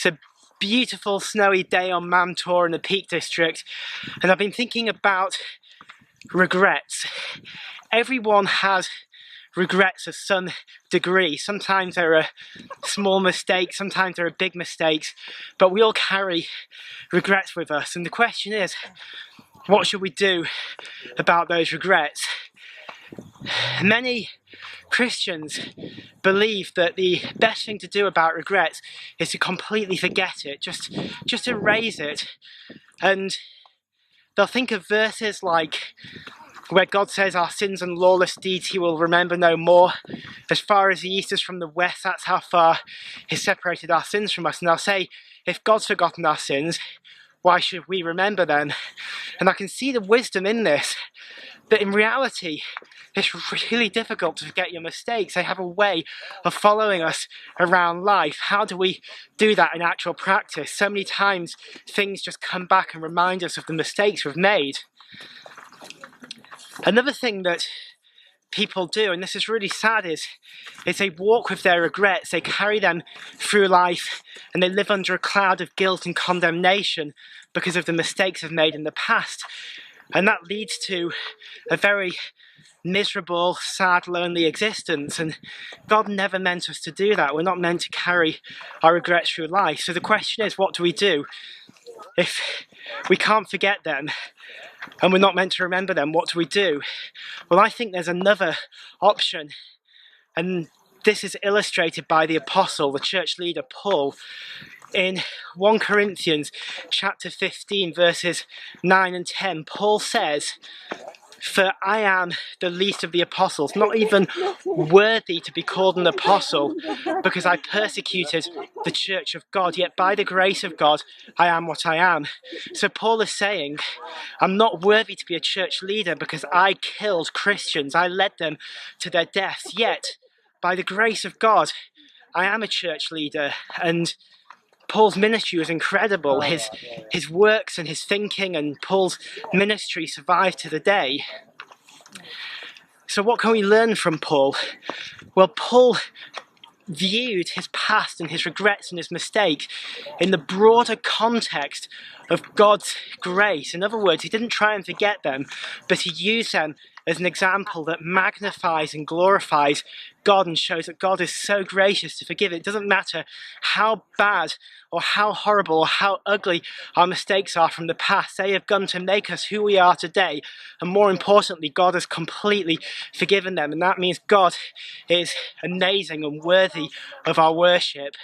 It's a beautiful snowy day on Mam Tor in the Peak District, and I've been thinking about regrets. Everyone has regrets of some degree. Sometimes there are small mistakes, sometimes there are big mistakes, but we all carry regrets with us. And the question is, what should we do about those regrets? Many Christians believe that the best thing to do about regrets is to completely forget it, just erase it. And they'll think of verses like where God says our sins and lawless deeds he will remember no more. As far as the east is from the west, that's how far he's separated our sins from us. And they'll say, if God's forgotten our sins, why should we remember them? And I can see the wisdom in this, but in reality, it's really difficult to forget your mistakes. They have a way of following us around life. How do we do that in actual practice? So many times things just come back and remind us of the mistakes we've made. Another thing that people do, and this is really sad, is they walk with their regrets. They carry them through life and they live under a cloud of guilt and condemnation because of the mistakes they've made in the past. And that leads to a very miserable, sad, lonely existence. And God never meant us to do that. We're not meant to carry our regrets through life. So the question is, what do we do? If we can't forget them and we're not meant to remember them, what do we do? Well, I think there's another option, and this is illustrated by the apostle, the church leader Paul. In 1 Corinthians chapter 15 verses 9 and 10, Paul says, "For I am the least of the apostles, not even worthy to be called an apostle, because I persecuted the church of God, yet by the grace of God I am what I am." So Paul is saying, I'm not worthy to be a church leader because I killed Christians, I led them to their deaths, yet by the grace of God I am a church leader. And Paul's ministry was incredible. His works and his thinking and Paul's ministry survived to the day. So what can we learn from Paul? Well, Paul viewed his past and his regrets and his mistakes in the broader context of God's grace. In other words, he didn't try and forget them, but he used them as an example that magnifies and glorifies God and shows that God is so gracious to forgive. It doesn't matter how bad or how horrible or how ugly our mistakes are from the past. They have gone to make us who we are today. And more importantly, God has completely forgiven them. And that means God is amazing and worthy of our worship.